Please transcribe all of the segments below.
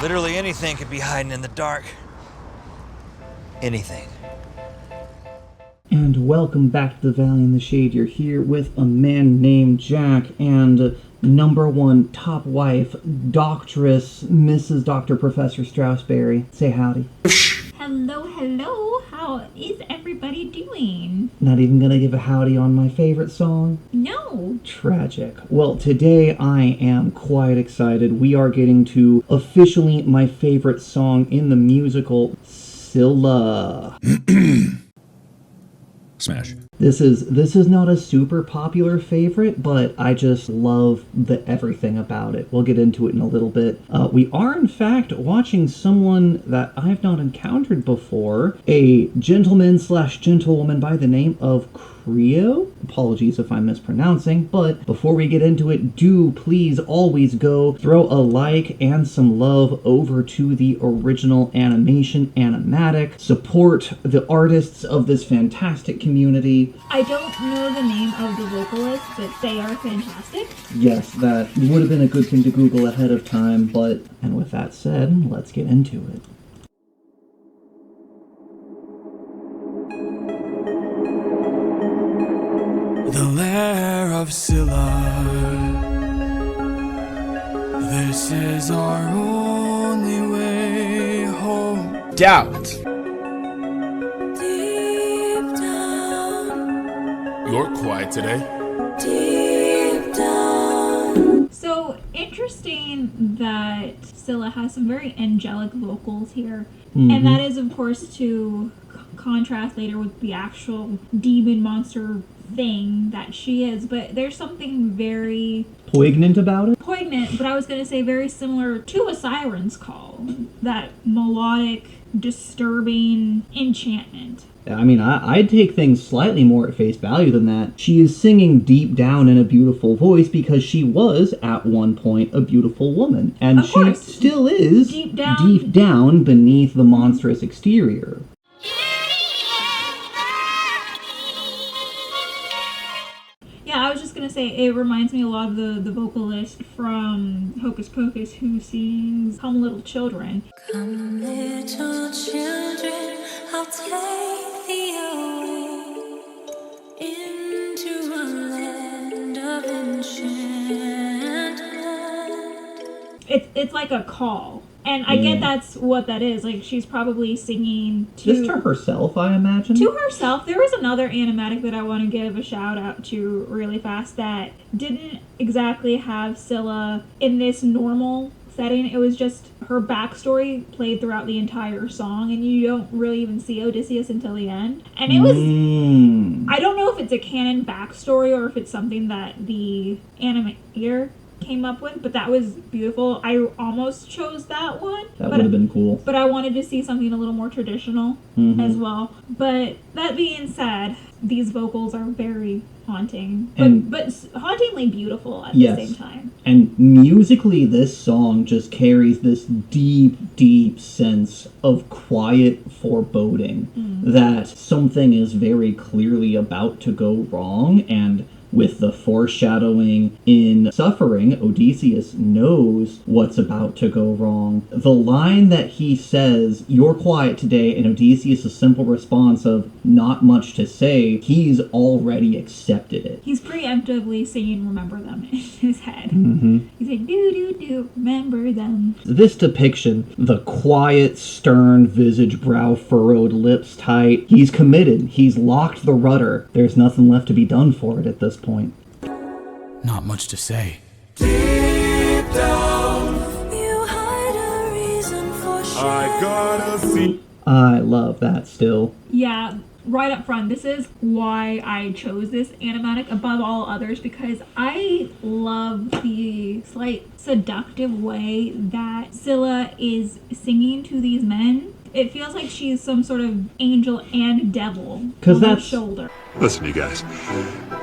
Literally anything could be hiding in the dark. Anything. And welcome back to the Valley in the Shade. You're here with a man named Jack and #1 top wife, Doctress, Mrs. Dr. Professor Straussberry. Say howdy. Hello, hello. How is everybody doing? Not even gonna give a howdy on my favorite song? No. Tragic. Well, today I am quite excited. We are getting to officially my favorite song in the musical, Scylla. Smash. This is not a super popular favorite, but I just love everything about it. We'll get into it in a little bit. We are, in fact, watching someone that I've not encountered before, a gentleman/gentlewoman by the name of Creo. Apologies if I'm mispronouncing, but before we get into it, do please always go throw a like and some love over to the original animation animatic. Support the artists of this fantastic community. I don't know the name of the vocalist, but they are fantastic. Yes, that would have been a good thing to Google ahead of time, and with that said, let's get into it. The lair of Scylla. This is our only way home. Doubt. Deep down. You're quiet today. Deep down. So interesting that Scylla has some very angelic vocals here. Mm-hmm. And that is, of course, to contrast later with the actual demon monster thing that she is, but there's something very poignant about it? Poignant, but I was going to say very similar to a siren's call. That melodic, disturbing enchantment. I mean, I'd take things slightly more at face value than that. She is singing deep down in a beautiful voice because she was, at one point, a beautiful woman. And she still is deep down beneath the monstrous exterior. Yeah, I was just going to say, it reminds me a lot of the vocalist from Hocus Pocus who sings Come Little Children. Come little children, I'll take thee away into a land of enchantment. It's like a call. And I get that's what that is. Like, she's probably singing Just to herself, I imagine? To herself. There was another animatic that I want to give a shout out to really fast that didn't exactly have Scylla in this normal setting. It was just her backstory played throughout the entire song, and you don't really even see Odysseus until the end. And it was... I don't know if it's a canon backstory or if it's something that the animator came up with, but that was beautiful. I almost chose that one. That would have been cool. But I wanted to see something a little more traditional as well. But that being said, these vocals are very haunting, but hauntingly beautiful at the same time. And musically, this song just carries this deep, deep sense of quiet foreboding that something is very clearly about to go wrong, and with the foreshadowing in Suffering, Odysseus knows what's about to go wrong. The line that he says, "You're quiet today," and Odysseus' simple response of, "Not much to say," he's already accepted it. He's preemptively singing "Remember Them" in his head. He's like, do, remember them. This depiction, the quiet, stern visage, brow furrowed, lips tight, he's committed. He's locked the rudder. There's nothing left to be done for it at this point. Not much to say. Deep down, you hide a reason for shame. I gotta see. I love that still. Yeah, right up front, this is why I chose this animatic above all others, because I love the slight seductive way that Scylla is singing to these men. It feels like she's some sort of angel and devil on her shoulder. Listen, you guys,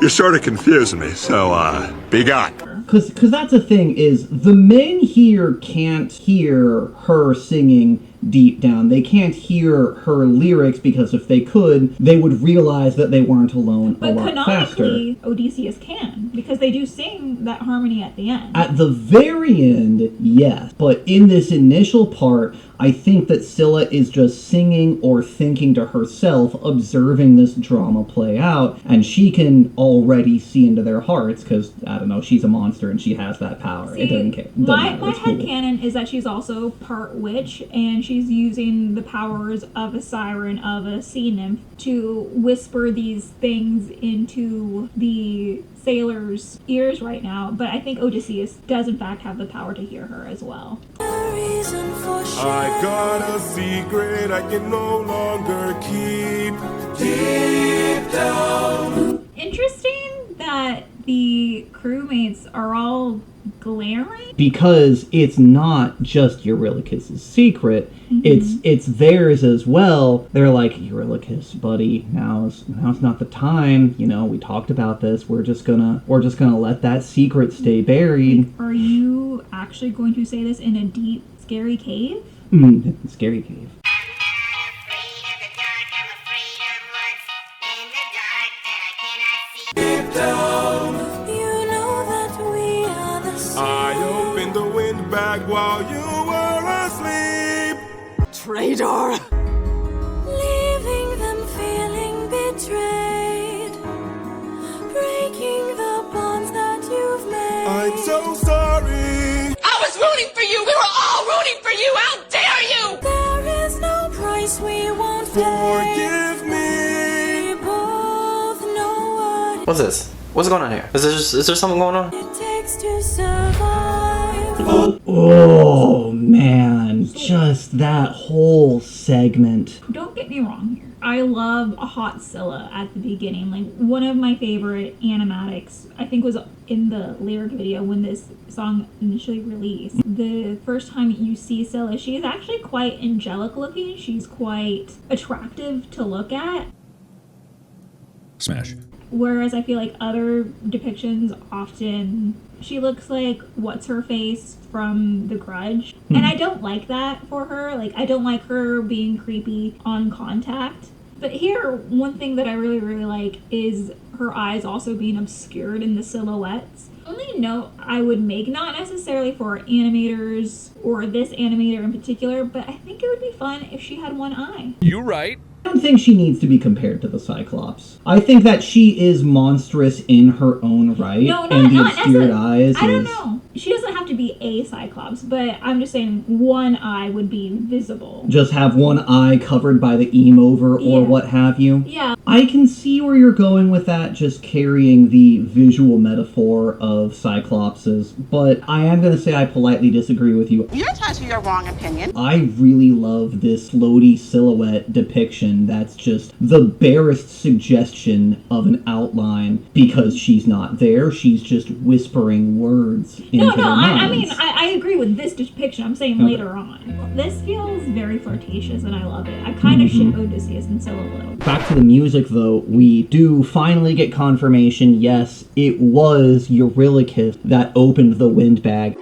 you're sort of confusing me, so, be gone. Because that's the thing, is the men here can't hear her singing deep down. They can't hear her lyrics because if they could, they would realize that they weren't alone a lot faster. But canonically, Odysseus can, because they do sing that harmony at the end. At the very end, yes. But in this initial part, I think that Scylla is just singing or thinking to herself, observing this drama play out, and she can already see into their hearts, because, I don't know, she's a monster and she has that power. See, it doesn't care. My headcanon is that she's also part witch, and she's using the powers of a siren, of a sea nymph, to whisper these things into the sailor's ears right now, but I think Odysseus does in fact have the power to hear her as well. I got a secret I can no longer keep deep down. Interesting that the crewmates are all glaring. Because it's not just Eurylochus' secret, it's theirs as well. They're like, Eurylochus, buddy, now's not the time. You know, we talked about this. We're just gonna let that secret stay buried. Are you actually going to say this in a deep, scary cave? Scary cave. Deep down, you know that we are the same. I opened the wind bag while you were asleep. Traitor! Leaving them feeling betrayed. Breaking the bonds that you've made. I'm so sorry. I was rooting for you! We were all rooting for you! How dare you! There is no price we won't pay. Forgive me. We both know what What's this? What's going on here? Is there something going on? it takes to survive. Oh man, just that whole segment. Don't get me wrong here. I love a hot Scylla at the beginning. Like, one of my favorite animatics, I think, was in the lyric video when this song initially released. The first time you see Scylla, she is actually quite angelic looking. She's quite attractive to look at. Smash. Whereas I feel like other depictions often, she looks like what's-her-face from The Grudge. And I don't like that for her. Like, I don't like her being creepy on contact. But here, one thing that I really, really like is her eyes also being obscured in the silhouettes. Only note I would make, not necessarily for animators or this animator in particular, but I think it would be fun if she had one eye. You right. I don't think she needs to be compared to the Cyclops. I think that she is monstrous in her own right. No, and the not obscured eyes I don't is... know. She doesn't have to be a Cyclops, but I'm just saying one eye would be visible. Just have one eye covered by the eme-over or what have you. Yeah. I can see where you're going with that, just carrying the visual metaphor of Cyclopses, but I am going to say I politely disagree with you. You're entitled to your wrong opinion. I really love this floaty silhouette depiction that's just the barest suggestion of an outline because she's not there, she's just whispering words into their minds. I mean, I agree with this depiction. I'm saying later on. This feels very flirtatious and I love it. I kind of ship Odysseus and Scylla a little. Back to the music though, we do finally get confirmation, yes, it was Eurylochus that opened the windbag.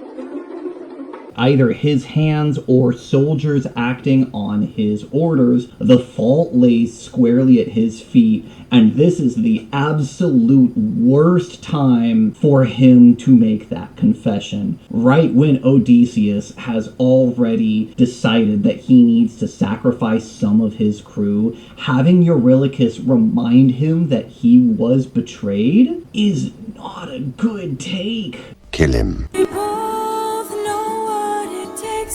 Either his hands or soldiers acting on his orders, the fault lays squarely at his feet, and this is the absolute worst time for him to make that confession. Right when Odysseus has already decided that he needs to sacrifice some of his crew, having Eurylochus remind him that he was betrayed is not a good take. Kill him.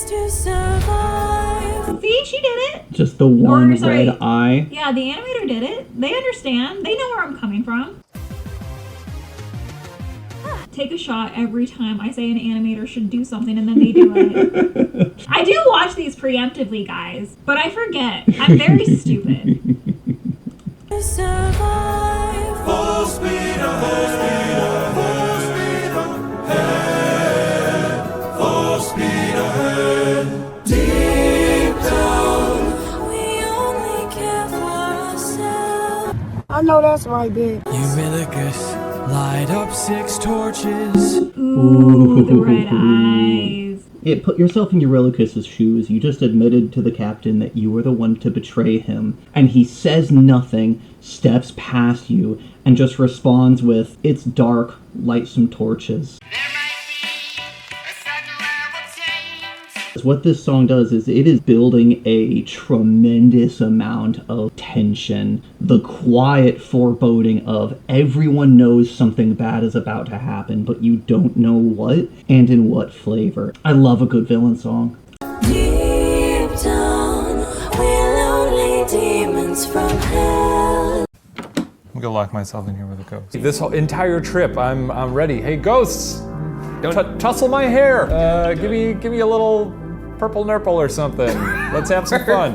To survive. See, she did it. Just the one red eye. Yeah, the animator did it. They understand. They know where I'm coming from. Take a shot every time I say an animator should do something and then they do it. I do watch these preemptively, guys, but I forget. I'm very stupid. To survive. Full speed ahead. Full speed ahead. Full speed ahead. Deep down, we only care for ourselves. I know that's right, babe. Eurylochus, light up 6 torches. Ooh, the red eyes. Put yourself in Eurylochus's shoes. You just admitted to the captain that you were the one to betray him, and he says nothing, steps past you, and just responds with, "It's dark, light some torches." What this song does is it is building a tremendous amount of tension, the quiet foreboding of everyone knows something bad is about to happen, but you don't know what and in what flavor. I love a good villain song. Deep down, we're lonely demons from hell. I'm gonna lock myself in here with a ghost. This whole entire trip, I'm ready. Hey, ghosts! Don't tussle my hair. Give me a little purple nurple or something. Let's have some fun.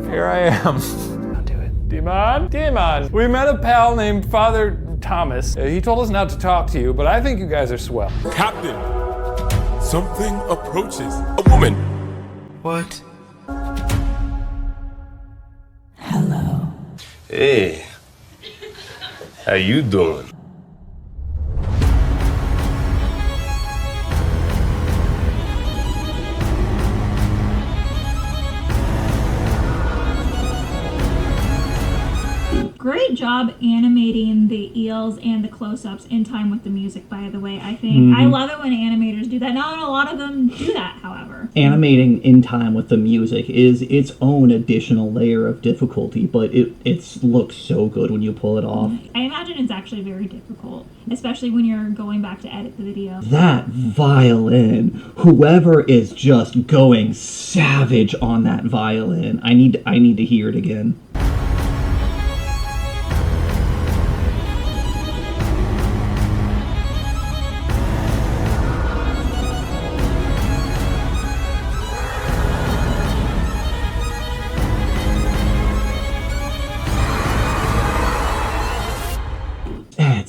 Here I am. I'll do it. Demon. We met a pal named Father Thomas. He told us not to talk to you, but I think you guys are swell. Captain, something approaches. A woman. What? Hello. Hey, how you doing? Great job animating the eels and the close-ups in time with the music, by the way. I think I love it when animators do that. Not a lot of them do that, however. Animating in time with the music is its own additional layer of difficulty, but it looks so good when you pull it off. I imagine it's actually very difficult, especially when you're going back to edit the video. That violin, whoever is just going savage on that violin, I need to hear it again.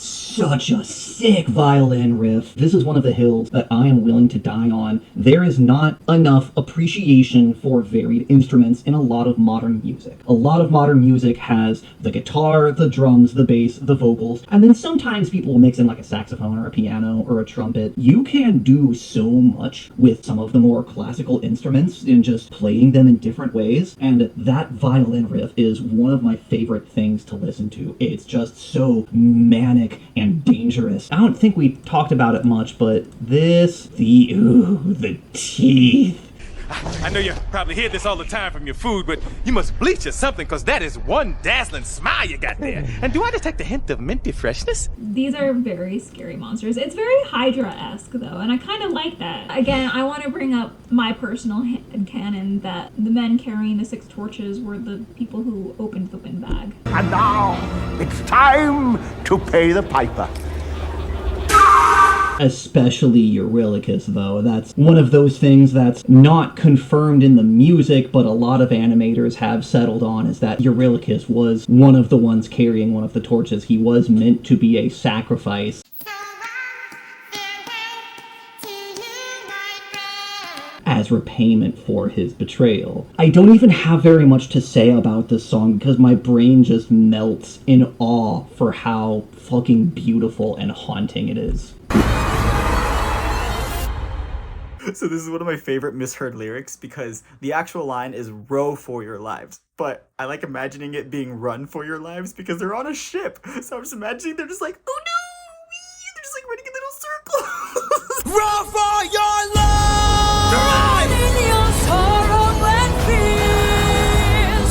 Such a sick violin riff. This is one of the hills that I am willing to die on. There is not enough appreciation for varied instruments in a lot of modern music. A lot of modern music has the guitar, the drums, the bass, the vocals, and then sometimes people will mix in like a saxophone or a piano or a trumpet. You can do so much with some of the more classical instruments in just playing them in different ways, and that violin riff is one of my favorite things to listen to. It's just so manic and dangerous. I don't think we talked about it much, but the teeth. I know you probably hear this all the time from your food, but you must bleach or something, because that is one dazzling smile you got there. And do I detect a hint of minty freshness? These are very scary monsters. It's very Hydra-esque, though, and I kind of like that. Again, I want to bring up my personal headcanon that the men carrying the 6 torches were the people who opened the windbag. And now, it's time to pay the piper. Especially Eurylochus, though. That's one of those things that's not confirmed in the music, but a lot of animators have settled on, is that Eurylochus was one of the ones carrying one of the torches. He was meant to be a sacrifice. As repayment for his betrayal. I don't even have very much to say about this song because my brain just melts in awe for how fucking beautiful and haunting it is. So this is one of my favorite misheard lyrics because the actual line is row for your lives. But I like imagining it being run for your lives because they're on a ship. So I'm just imagining they're just like, oh no, they're just like running in little circles. Row for your life! Run in your sorrow and fears.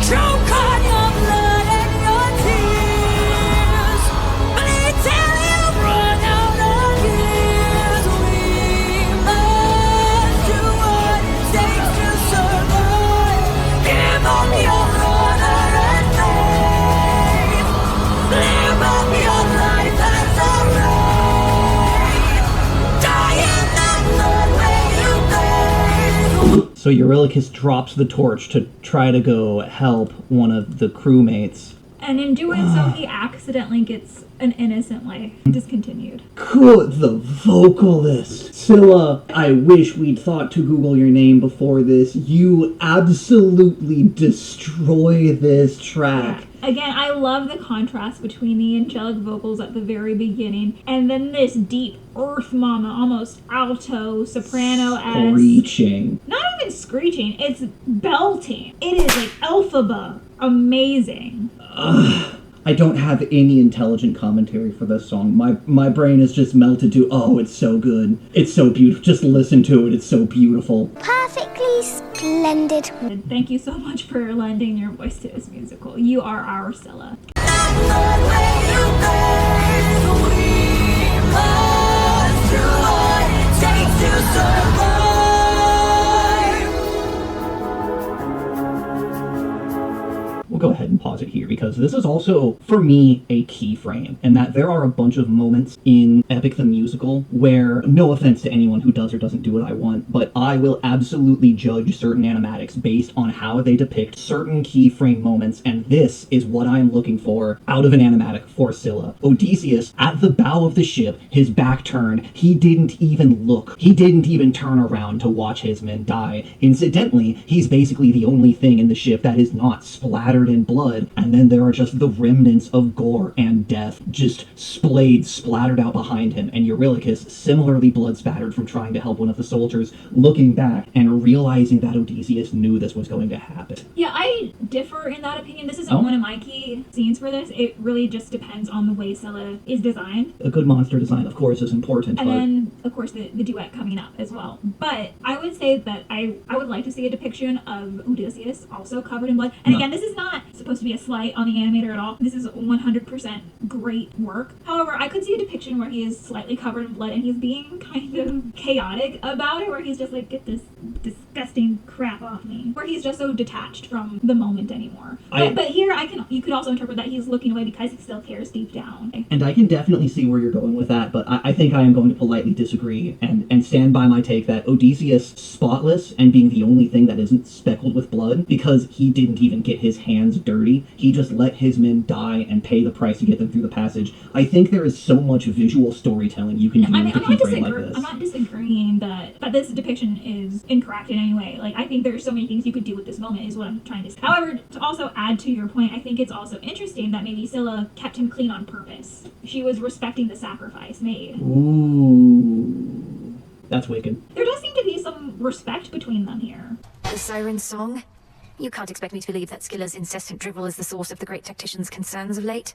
Choke on your blood and your tears. Bleed till you run out of years. We must do what it takes to survive. Give up your honor and faith. Live up your life as a right. Die in the blood where you bathe. So Eurylochus drops the torch to try to go help one of the crewmates, And in doing so, he accidentally gets an innocent life discontinued. Cool, the vocalist. Scylla, I wish we'd thought to Google your name before this. You absolutely destroy this track. Yeah. Again, I love the contrast between the angelic vocals at the very beginning and then this deep earth mama, almost alto, soprano-esque. Screeching. Not even screeching, it's belting. It is like Elphaba. Amazing. I don't have any intelligent commentary for this song. My brain is just melted to, oh, it's so good. It's so beautiful. Just listen to it. It's so beautiful. Perfectly splendid. Thank you so much for lending your voice to this musical. You are our Scylla. We'll go ahead and pause it here because this is also, for me, a key frame, and that there are a bunch of moments in Epic the Musical where, no offense to anyone who does or doesn't do what I want, but I will absolutely judge certain animatics based on how they depict certain key frame moments, and this is what I'm looking for out of an animatic for Scylla. Odysseus, at the bow of the ship, his back turned, he didn't even look. He didn't even turn around to watch his men die. Incidentally, he's basically the only thing in the ship that is not splattered in blood, and then there are just the remnants of gore and death just splattered out behind him, and Eurylochus, similarly blood spattered from trying to help one of the soldiers, looking back and realizing that Odysseus knew this was going to happen. Yeah, I differ in that opinion. This isn't one of my key scenes for this. It really just depends on the way Scylla is designed. A good monster design, of course, is important, and then, of course, the duet coming up as well. But I would say that I would like to see a depiction of Odysseus also covered in blood. And again, this is not supposed to be a slight on the animator at all. This is 100% great work. However, I could see a depiction where he is slightly covered in blood and he's being kind of chaotic about it, where he's just like, get this disgusting crap off me. Where he's just so detached from the moment anymore. But here, you could also interpret that he's looking away because he still cares deep down. And I can definitely see where you're going with that, but I think I am going to politely disagree and stand by my take that Odysseus, spotless and being the only thing that isn't speckled with blood, because he didn't even get his hands dirty, he just let his men die and pay the price to get them through the passage. I think there is so much visual storytelling you can do with a key frame like this. I'm not disagreeing that this depiction is incorrect in any way. Like, I think there's so many things you could do with this moment is what I'm trying to say. However, to also add to your point, I think it's also interesting that maybe Scylla kept him clean on purpose. She was respecting the sacrifice made. Ooh. That's wicked. There does seem to be some respect between them here. The siren's song? You can't expect me to believe that Scylla's incessant drivel is the source of the great tactician's concerns of late.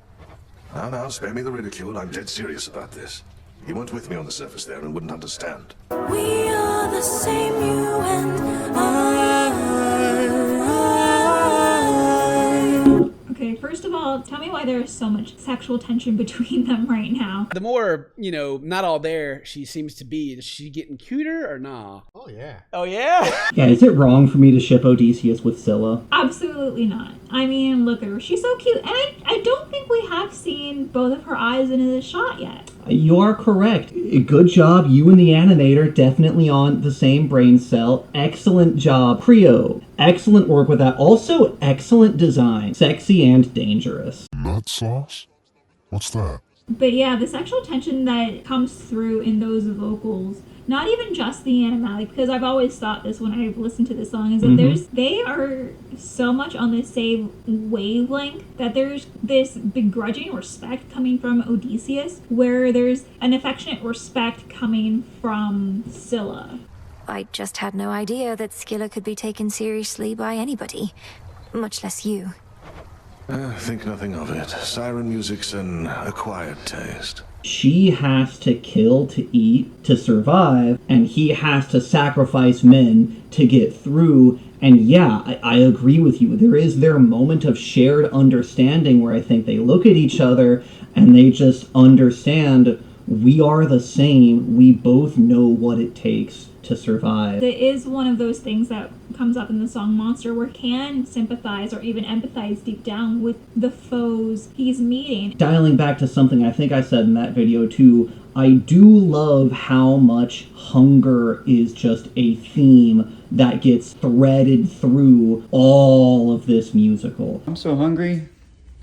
Now, spare me the ridicule. I'm dead serious about this. You weren't with me on the surface there and wouldn't understand. We are the same, you and I. Okay, first of all, tell me why there is so much sexual tension between them right now. The more, not all there she seems to be, is she getting cuter or nah? Oh, yeah. Oh, yeah? Yeah, is it wrong for me to ship Odysseus with Scylla? Absolutely not. I mean, look at her. She's so cute. And I don't think we have seen both of her eyes in this shot yet. You are correct. Good job, you and the animator, definitely on the same brain cell. Excellent job. Creo, excellent work with that. Also, excellent design. Sexy and dangerous. Nut sauce? What's that? But yeah, the sexual tension that comes through in those vocals, not even just the animatic, because I've always thought this when I've listened to this song, is that they are so much on the same wavelength that there's this begrudging respect coming from Odysseus, where there's an affectionate respect coming from Scylla. I just had no idea that Scylla could be taken seriously by anybody, much less you. Think nothing of it. Siren music's an acquired taste. She has to kill to eat, to survive, and he has to sacrifice men to get through. And yeah, I agree with you. There is their moment of shared understanding where I think they look at each other and they just understand we are the same. We both know what it takes to survive. It is one of those things that comes up in the song Monster where he can sympathize or even empathize deep down with the foes he's meeting. Dialing back to something I think I said in that video too, I do love how much hunger is just a theme that gets threaded through all of this musical. I'm so hungry.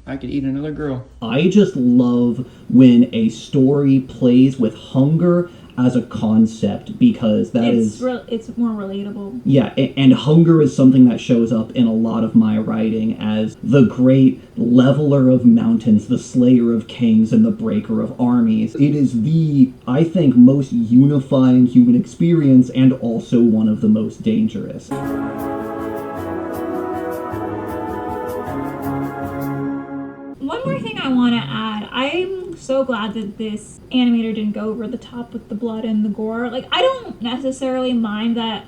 I could eat another girl. I just love when a story plays with hunger as a concept, because it's more relatable. Yeah, and hunger is something that shows up in a lot of my writing as the great leveler of mountains, the slayer of kings, and the breaker of armies. It is the, I think, most unifying human experience, and also one of the most dangerous. One more thing I want to add. I'm so glad that this animator didn't go over the top with the blood and the gore. Like, I don't necessarily mind that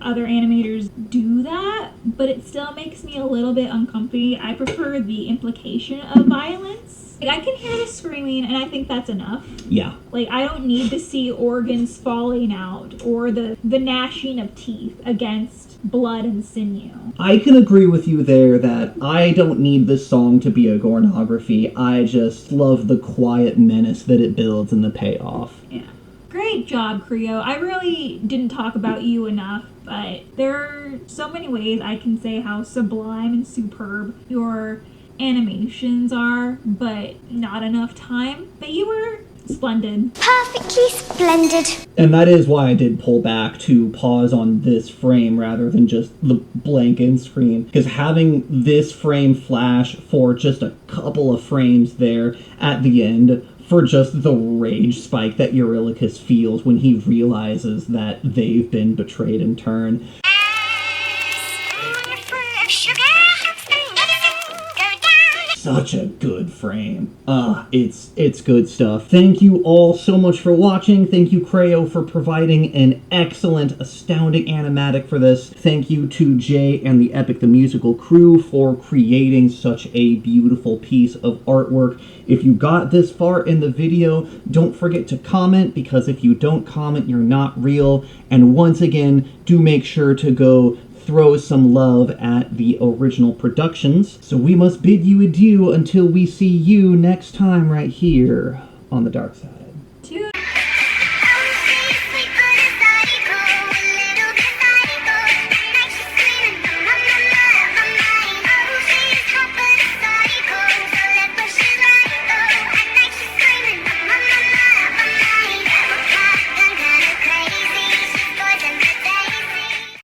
other animators do that, but it still makes me a little bit uncomfy. I prefer the implication of violence. Like, I can hear the screaming, and I think that's enough. Yeah. Like, I don't need to see organs falling out or the gnashing of teeth against blood and sinew. I can agree with you there that I don't need this song to be a pornography. I just love the quiet menace that it builds and the payoff. Yeah. Great job, Creo. I really didn't talk about you enough, but there are so many ways I can say how sublime and superb your animations are, but not enough time. But you were splendid. Perfectly splendid. And that is why I did pull back to pause on this frame rather than just the blank end screen. Because having this frame flash for just a couple of frames there at the end for just the rage spike that Eurylochus feels when he realizes that they've been betrayed in turn. Such a good frame. It's good stuff. Thank you all so much for watching. Thank you, Creo, for providing an excellent, astounding animatic for this. Thank you to Jay and the Epic the Musical crew for creating such a beautiful piece of artwork. If you got this far in the video, don't forget to comment, because if you don't comment, you're not real. And once again, do make sure to go throw some love at the original productions. So we must bid you adieu until we see you next time right here on the dark side.